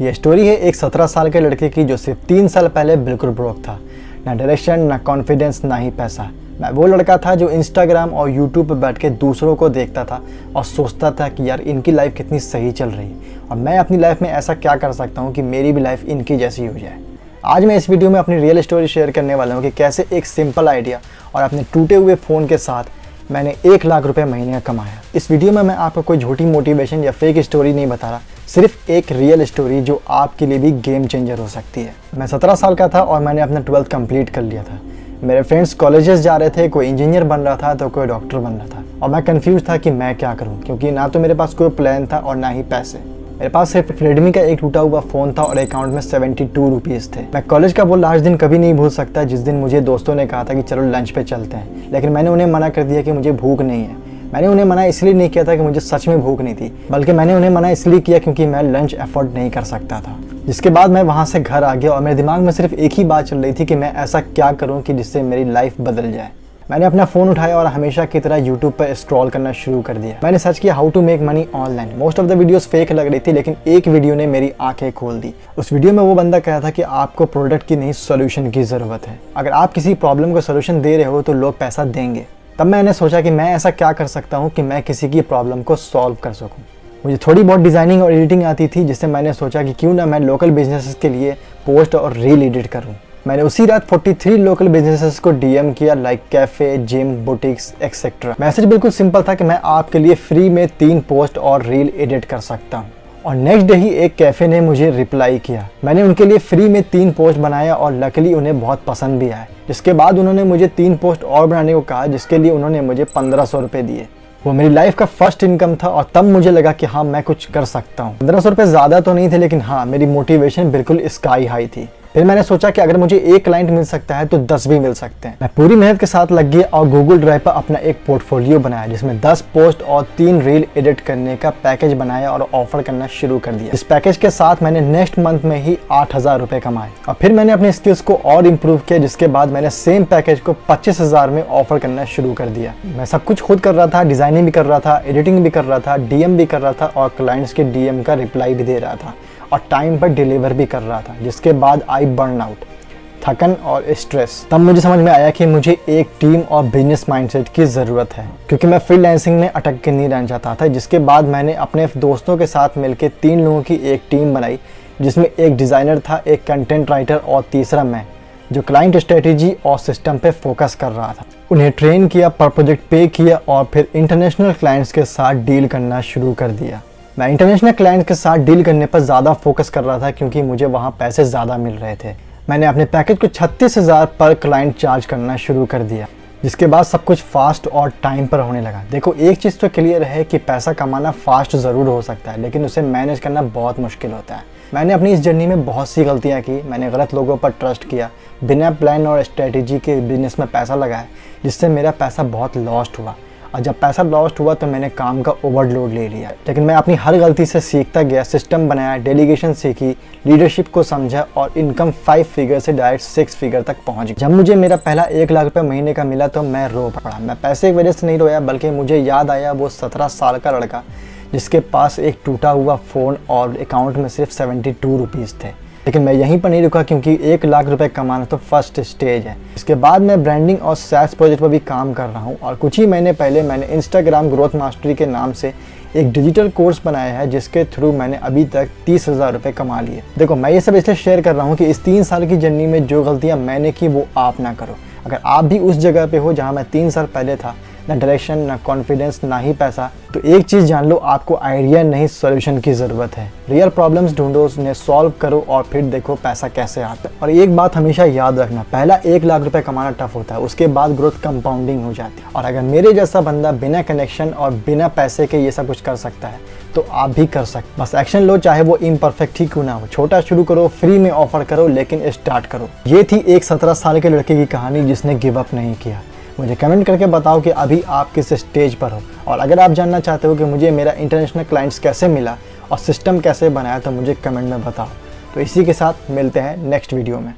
ये स्टोरी है एक 17 साल के लड़के की जो सिर्फ 3 साल पहले बिल्कुल ब्रोक था। ना डायरेक्शन, ना कॉन्फिडेंस, ना ही पैसा। मैं वो लड़का था जो इंस्टाग्राम और यूट्यूब पर बैठ के दूसरों को देखता था और सोचता था कि यार इनकी लाइफ कितनी सही चल रही है और मैं अपनी लाइफ में ऐसा क्या कर सकता हूँ कि मेरी भी लाइफ इनकी जैसी हो जाए। आज मैं इस वीडियो में अपनी रियल स्टोरी शेयर करने वाला हूँ कि कैसे एक सिंपल आइडिया और अपने टूटे हुए फ़ोन के साथ मैंने 1 लाख रुपए महीने का कमाया। इस वीडियो में मैं आपको कोई झूठी मोटिवेशन या फेक स्टोरी नहीं बता रहा, सिर्फ एक रियल स्टोरी जो आपके लिए भी गेम चेंजर हो सकती है। मैं 17 साल का था और मैंने अपना 12th कंप्लीट कर लिया था। मेरे फ्रेंड्स कॉलेजेस जा रहे थे, कोई इंजीनियर बन रहा था तो कोई डॉक्टर बन रहा था और मैं कंफ्यूज था कि मैं क्या करूं, क्योंकि ना तो मेरे पास कोई प्लान था और ना ही पैसे। मेरे पास सिर्फ रेडमी का एक टूटा हुआ फ़ोन था और अकाउंट में 72 रुपीज़ थे। मैं कॉलेज का वो लास्ट दिन कभी नहीं भूल सकता जिस दिन मुझे दोस्तों ने कहा था कि चलो लंच पे चलते हैं, लेकिन मैंने उन्हें मना कर दिया कि मुझे भूख नहीं है। मैंने उन्हें मना इसलिए नहीं किया था कि मुझे सच में भूख नहीं थी, बल्कि मैंने उन्हें मना इसलिए किया क्योंकि मैं लंच अफोर्ड नहीं कर सकता था। जिसके बाद मैं वहाँ से घर आ गया और मेरे दिमाग में सिर्फ एक ही बात चल रही थी कि मैं ऐसा क्या करूँ कि जिससे मेरी लाइफ बदल जाए। मैंने अपना फ़ोन उठाया और हमेशा की तरह यूट्यूब पर स्क्रॉल करना शुरू कर दिया। मैंने सर्च किया how to make money online. Most of the videos fake लग रही थी, लेकिन एक वीडियो ने मेरी आंखें खोल दी। उस वीडियो में वो बंदा कह रहा था कि आपको प्रोडक्ट की नहीं सॉल्यूशन की ज़रूरत है। अगर आप किसी प्रॉब्लम को सॉल्यूशन दे रहे हो तो लोग पैसा देंगे। तब मैंने सोचा कि मैं ऐसा क्या कर सकता हूँ कि मैं किसी की प्रॉब्लम को सॉल्व कर सकूँ। मुझे थोड़ी बहुत डिज़ाइनिंग और एडिटिंग आती थी, जिससे मैंने सोचा कि क्यों ना मैं लोकल बिजनेसेस के लिए पोस्ट और रील एडिट करूँ। मैंने उसी रात 43 लोकल बिजनेसेस को डीएम किया, like cafe, gym, boutiques etcetera. Message बिल्कुल सिंपल था कि मैं आपके लिए फ्री में 3 पोस्ट और रील एडिट कर सकता हूँ। और नेक्स्ट डे ही एक कैफ़े ने मुझे रिप्लाई किया। मैंने उनके लिए फ्री में 3 पोस्ट बनाया और लकीली उन्हें बहुत पसंद भी आया। जिसके बाद उन्होंने मुझे 3 पोस्ट और बनाने को कहा, जिसके लिए उन्होंने मुझे 1500 रुपये दिए। वो मेरी लाइफ का फर्स्ट इनकम था और तब मुझे लगा कि हाँ मैं कुछ कर सकता हूँ। 1500 रुपये ज़्यादा तो नहीं थे, लेकिन हाँ मेरी मोटिवेशन बिल्कुल स्काई हाई थी। फिर मैंने सोचा कि अगर मुझे एक क्लाइंट मिल सकता है तो 10 भी मिल सकते हैं। मैं पूरी मेहनत के साथ लग गया और गूगल ड्राइव पर अपना एक पोर्टफोलियो बनाया, जिसमें 10 पोस्ट और 3 रील एडिट करने का पैकेज बनाया और ऑफर करना शुरू कर दिया। इस पैकेज के साथ मैंने नेक्स्ट मंथ में ही 8000 रुपये कमाए और फिर मैंने अपनी स्किल्स को और इम्प्रूव किया, जिसके बाद मैंने सेम पैकेज को 25000 में ऑफर करना शुरू कर दिया। मैं सब कुछ खुद कर रहा था, डिज़ाइनिंग भी कर रहा था, एडिटिंग भी कर रहा था, डीएम भी कर रहा था और क्लाइंट्स के डीएम का रिप्लाई भी दे रहा था और टाइम पर डिलीवर भी कर रहा था। जिसके बाद आई बर्नआउट, थकन और स्ट्रेस। तब मुझे समझ में आया कि मुझे एक टीम और बिजनेस माइंडसेट की ज़रूरत है, क्योंकि मैं फ्रीलांसिंग में अटक के नहीं रहना चाहता था। जिसके बाद मैंने अपने दोस्तों के साथ मिलकर 3 लोगों की एक टीम बनाई, जिसमें एक डिज़ाइनर था, एक कंटेंट राइटर और तीसरा मैं, जो क्लाइंट स्ट्रेटेजी और सिस्टम पे फोकस कर रहा था। उन्हें ट्रेन किया, पर प्रोजेक्ट पे किया और फिर इंटरनेशनल क्लाइंट्स के साथ डील करना शुरू कर दिया। मैं इंटरनेशनल क्लाइंट के साथ डील करने पर ज़्यादा फोकस कर रहा था, क्योंकि मुझे वहाँ पैसे ज़्यादा मिल रहे थे। मैंने अपने पैकेज को 36,000 पर क्लाइंट चार्ज करना शुरू कर दिया। जिसके बाद सब कुछ फास्ट और टाइम पर होने लगा। देखो, एक चीज़ तो क्लियर है कि पैसा कमाना फास्ट ज़रूर हो सकता है, लेकिन उसे मैनेज करना बहुत मुश्किल होता है। मैंने अपनी इस जर्नी में बहुत सी गलतियाँ की। मैंने गलत लोगों पर ट्रस्ट किया, बिना प्लान और स्ट्रेटेजी के बिजनेस में पैसा लगाया, जिससे मेरा पैसा बहुत लॉस्ट हुआ। और जब पैसा लॉस्ट हुआ तो मैंने काम का ओवरलोड ले लिया। लेकिन मैं अपनी हर गलती से सीखता गया, सिस्टम बनाया, डेलीगेशन सीखी, लीडरशिप को समझा और इनकम 5 फिगर से डायरेक्ट 6 फिगर तक पहुंच गई। जब मुझे मेरा पहला 1 लाख रुपये महीने का मिला तो मैं रो पड़ा। मैं पैसे की वजह से नहीं रोया, बल्कि मुझे याद आया वो 17 साल का लड़का जिसके पास एक टूटा हुआ फ़ोन और अकाउंट में सिर्फ 72 रुपीज़ थे। लेकिन मैं यहीं पर नहीं रुका, क्योंकि 1 लाख रुपए कमाना तो फर्स्ट स्टेज है। इसके बाद मैं ब्रांडिंग और सैस प्रोजेक्ट पर भी काम कर रहा हूँ और कुछ ही महीने पहले मैंने इंस्टाग्राम ग्रोथ मास्टरी के नाम से एक डिजिटल कोर्स बनाया है, जिसके थ्रू मैंने अभी तक 30,000 रुपये कमा लिए। देखो, मैं ये सब इसलिए शेयर कर रहा हूँ कि इस 3 साल की जर्नी में जो गलतियाँ मैंने की वो आप ना करो। अगर आप भी उस जगह पे हो जहाँ मैं 3 साल पहले था, ना डायरेक्शन, ना कॉन्फिडेंस, ना ही पैसा, तो एक चीज़ जान लो, आपको आइडिया नहीं सॉल्यूशन की ज़रूरत है। रियल प्रॉब्लम्स ढूंढो, उन्हें सॉल्व करो और फिर देखो पैसा कैसे आता है। और एक बात हमेशा याद रखना, पहला 1 लाख रुपए कमाना टफ होता है, उसके बाद ग्रोथ कंपाउंडिंग हो जाती है। और अगर मेरे जैसा बंदा बिना कनेक्शन और बिना पैसे के ये सब कुछ कर सकता है तो आप भी कर सकते। बस एक्शन लो, चाहे वो इम्परफेक्ट ही क्यों ना हो। छोटा शुरू करो, फ्री में ऑफर करो, लेकिन स्टार्ट करो। ये थी एक 17 साल के लड़के की कहानी जिसने गिव अप नहीं किया। मुझे कमेंट करके बताओ कि अभी आप किस स्टेज पर हो, और अगर आप जानना चाहते हो कि मुझे मेरा इंटरनेशनल क्लाइंट्स कैसे मिला और सिस्टम कैसे बनाया तो मुझे कमेंट में बताओ। तो इसी के साथ मिलते हैं नेक्स्ट वीडियो में।